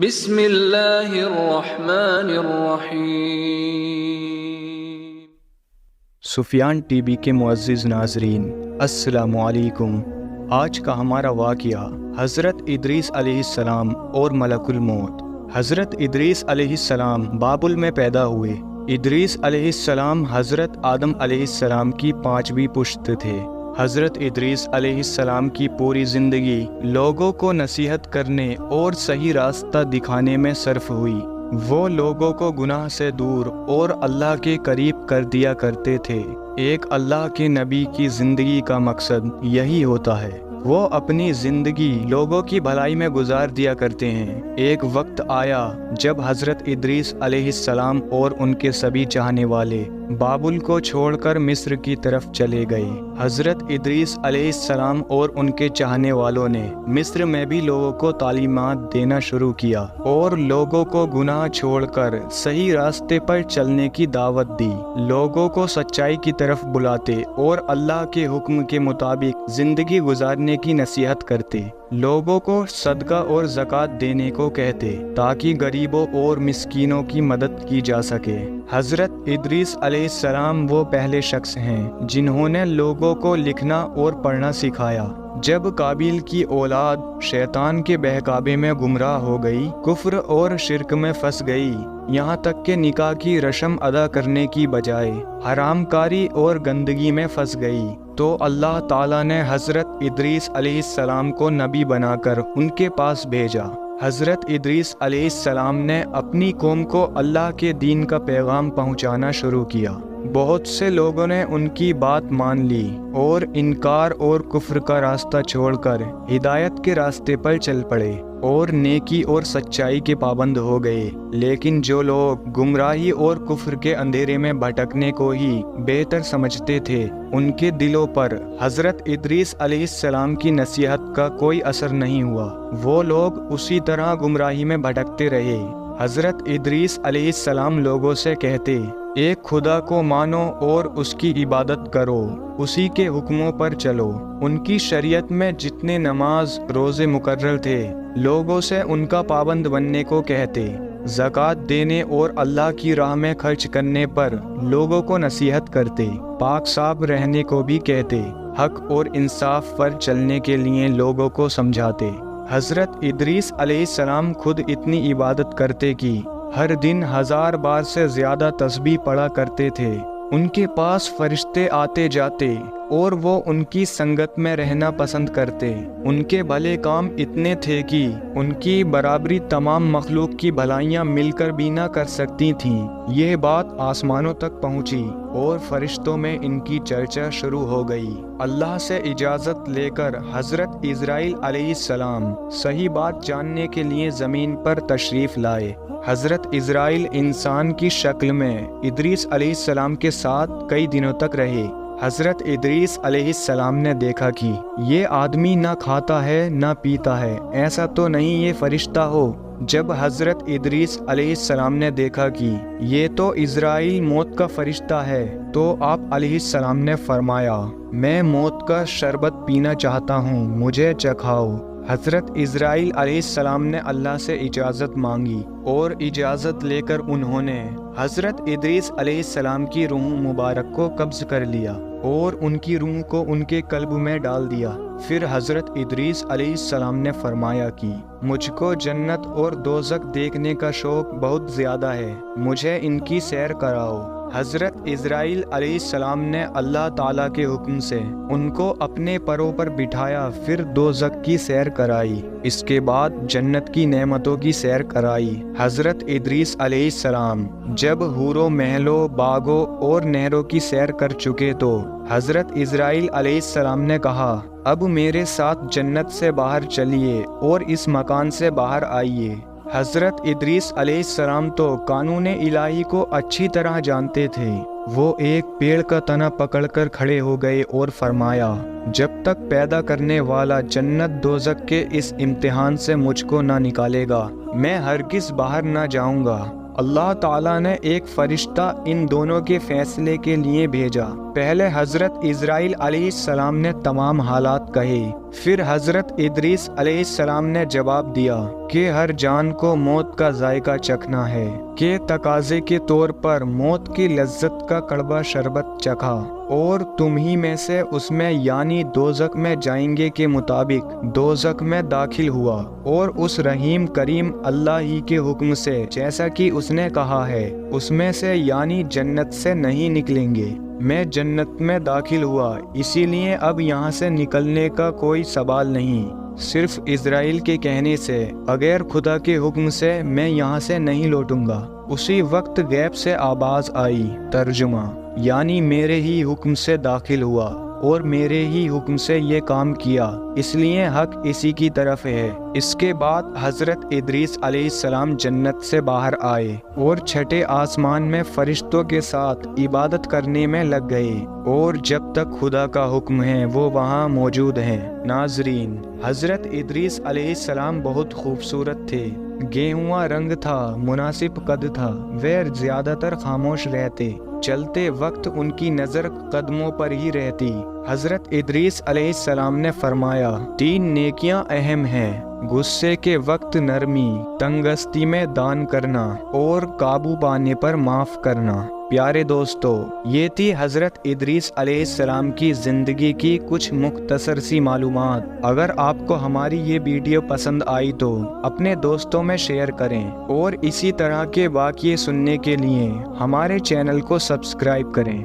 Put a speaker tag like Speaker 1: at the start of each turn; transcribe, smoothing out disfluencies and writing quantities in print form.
Speaker 1: بسم اللہ الرحمن الرحیم۔
Speaker 2: سفیان ٹی وی کے معزز ناظرین، السلام علیکم۔ آج کا ہمارا واقعہ حضرت ادریس علیہ السلام اور ملک الموت۔ حضرت ادریس علیہ السلام بابل میں پیدا ہوئے۔ ادریس علیہ السلام حضرت آدم علیہ السلام کی 5ویں پشت تھے۔ حضرت ادریس علیہ السلام کی پوری زندگی لوگوں کو نصیحت کرنے اور صحیح راستہ دکھانے میں صرف ہوئی۔ وہ لوگوں کو گناہ سے دور اور اللہ کے قریب کر دیا کرتے تھے۔ ایک اللہ کے نبی کی زندگی کا مقصد یہی ہوتا ہے۔ وہ اپنی زندگی لوگوں کی بھلائی میں گزار دیا کرتے ہیں۔ ایک وقت آیا جب حضرت ادریس علیہ السلام اور ان کے سبھی چاہنے والے بابل کو چھوڑ کر مصر کی طرف چلے گئے۔ حضرت ادریس علیہ السلام اور ان کے چاہنے والوں نے مصر میں بھی لوگوں کو تعلیمات دینا شروع کیا اور لوگوں کو گناہ چھوڑ کر صحیح راستے پر چلنے کی دعوت دی۔ لوگوں کو سچائی کی طرف بلاتے اور اللہ کے حکم کے مطابق زندگی گزارنے کی نصیحت کرتے۔ لوگوں کو صدقہ اور زکوٰۃ دینے کو کہتے تاکہ غریبوں اور مسکینوں کی مدد کی جا سکے۔ حضرت ادریس علیہ السلام وہ پہلے شخص ہیں جنہوں نے لوگوں کو لکھنا اور پڑھنا سکھایا۔ جب قابیل کی اولاد شیطان کے بہکاوے میں گمراہ ہو گئی، کفر اور شرک میں پھنس گئی، یہاں تک کہ نکاح کی رسم ادا کرنے کی بجائے حرام کاری اور گندگی میں پھنس گئی، تو اللہ تعالیٰ نے حضرت ادریس علیہ السلام کو نبی بنا کر ان کے پاس بھیجا۔ حضرت ادریس علیہ السلام نے اپنی قوم کو اللہ کے دین کا پیغام پہنچانا شروع کیا۔ بہت سے لوگوں نے ان کی بات مان لی اور انکار اور کفر کا راستہ چھوڑ کر ہدایت کے راستے پر چل پڑے اور نیکی اور سچائی کے پابند ہو گئے۔ لیکن جو لوگ گمراہی اور کفر کے اندھیرے میں بھٹکنے کو ہی بہتر سمجھتے تھے، ان کے دلوں پر حضرت ادریس علیہ السلام کی نصیحت کا کوئی اثر نہیں ہوا۔ وہ لوگ اسی طرح گمراہی میں بھٹکتے رہے۔ حضرت ادریس علیہ السلام لوگوں سے کہتے، ایک خدا کو مانو اور اس کی عبادت کرو، اسی کے حکموں پر چلو۔ ان کی شریعت میں جتنے نماز روزے مقرر تھے، لوگوں سے ان کا پابند بننے کو کہتے۔ زکوٰۃ دینے اور اللہ کی راہ میں خرچ کرنے پر لوگوں کو نصیحت کرتے۔ پاک صاف رہنے کو بھی کہتے۔ حق اور انصاف پر چلنے کے لیے لوگوں کو سمجھاتے۔ حضرت ادریس علیہ السلام خود اتنی عبادت کرتے کہ ہر دن 1000 بار سے زیادہ تسبیح پڑھا کرتے تھے۔ ان کے پاس فرشتے آتے جاتے اور وہ ان کی سنگت میں رہنا پسند کرتے۔ ان کے بھلے کام اتنے تھے کہ ان کی برابری تمام مخلوق کی بھلائیاں مل کر بھی نہ کر سکتی تھیں۔ یہ بات آسمانوں تک پہنچی اور فرشتوں میں ان کی چرچا شروع ہو گئی۔ اللہ سے اجازت لے کر حضرت اسرائیل علیہ السلام صحیح بات جاننے کے لیے زمین پر تشریف لائے۔ حضرت اسرائیل انسان کی شکل میں ادریس علیہ السلام کے ساتھ کئی دنوں تک رہے۔ حضرت ادریس علیہ السلام نے دیکھا کہ یہ آدمی نہ کھاتا ہے نہ پیتا ہے، ایسا تو نہیں یہ فرشتہ ہو؟ جب حضرت ادریس علیہ السلام نے دیکھا کہ یہ تو اسرائیل موت کا فرشتہ ہے، تو آپ علیہ السلام نے فرمایا، میں موت کا شربت پینا چاہتا ہوں، مجھے چکھاؤ۔ حضرت اسرائیل علیہ السلام نے اللہ سے اجازت مانگی اور اجازت لے کر انہوں نے حضرت ادریس علیہ السلام کی روح مبارک کو قبض کر لیا اور ان کی روح کو ان کے قلب میں ڈال دیا۔ پھر حضرت ادریس علیہ السلام نے فرمایا کہ مجھ کو جنت اور دوزخ دیکھنے کا شوق بہت زیادہ ہے، مجھے ان کی سیر کراؤ۔ حضرت اسرائیل علیہ السلام نے اللہ تعالیٰ کے حکم سے ان کو اپنے پروں پر بٹھایا، پھر دوزخ کی سیر کرائی، اس کے بعد جنت کی نعمتوں کی سیر کرائی۔ حضرت ادریس علیہ السلام جب حوروں، محلوں، باغوں اور نہروں کی سیر کر چکے تو حضرت اسرائیل علیہ السلام نے کہا، اب میرے ساتھ جنت سے باہر چلیے اور اس مکان سے باہر آئیے۔ حضرت ادریس علیہ السلام تو قانون الہی کو اچھی طرح جانتے تھے۔ وہ ایک پیڑ کا تنا پکڑ کر کھڑے ہو گئے اور فرمایا، جب تک پیدا کرنے والا جنت دوزخ کے اس امتحان سے مجھ کو نہ نکالے گا، میں ہرگز باہر نہ جاؤں گا۔ اللہ تعالیٰ نے ایک فرشتہ ان دونوں کے فیصلے کے لیے بھیجا۔ پہلے حضرت اسرائیل علیہ السلام نے تمام حالات کہے، پھر حضرت ادریس علیہ السلام نے جواب دیا کہ ہر جان کو موت کا ذائقہ چکھنا ہے، کہ تقاضے کے طور پر موت کی لذت کا کڑوا شربت چکھا، اور تم ہی میں سے اس میں یعنی دوزخ میں جائیں گے کے مطابق دوزخ میں داخل ہوا، اور اس رحیم کریم اللہ ہی کے حکم سے جیسا کہ اس نے کہا ہے اس میں سے یعنی جنت سے نہیں نکلیں گے۔ میں جنت میں داخل ہوا، اسی لیے اب یہاں سے نکلنے کا کوئی سوال نہیں، صرف اسرائیل کے کہنے سے بغیر خدا کے حکم سے میں یہاں سے نہیں لوٹوں گا۔ اسی وقت غیب سے آواز آئی، ترجمہ یعنی میرے ہی حکم سے داخل ہوا اور میرے ہی حکم سے یہ کام کیا، اس لیے حق اسی کی طرف ہے۔ اس کے بعد حضرت ادریس علیہ السلام جنت سے باہر آئے اور چھٹے آسمان میں فرشتوں کے ساتھ عبادت کرنے میں لگ گئے، اور جب تک خدا کا حکم ہے وہ وہاں موجود ہیں۔ ناظرین، حضرت ادریس علیہ السلام بہت خوبصورت تھے، گیہواں رنگ تھا، مناسب قد تھا، وہ زیادہ تر خاموش رہتے، چلتے وقت ان کی نظر قدموں پر ہی رہتی۔ حضرت ادریس علیہ السلام نے فرمایا، 3 نیکیاں اہم ہیں، غصے کے وقت نرمی، تنگستی میں دان کرنا، اور قابو پانے پر معاف کرنا۔ پیارے دوستو، یہ تھی حضرت ادریس علیہ السلام کی زندگی کی کچھ مختصر سی معلومات۔ اگر آپ کو ہماری یہ ویڈیو پسند آئی تو اپنے دوستوں میں شیئر کریں، اور اسی طرح کے واقعے سننے کے لیے ہمارے چینل کو سبسکرائب کریں۔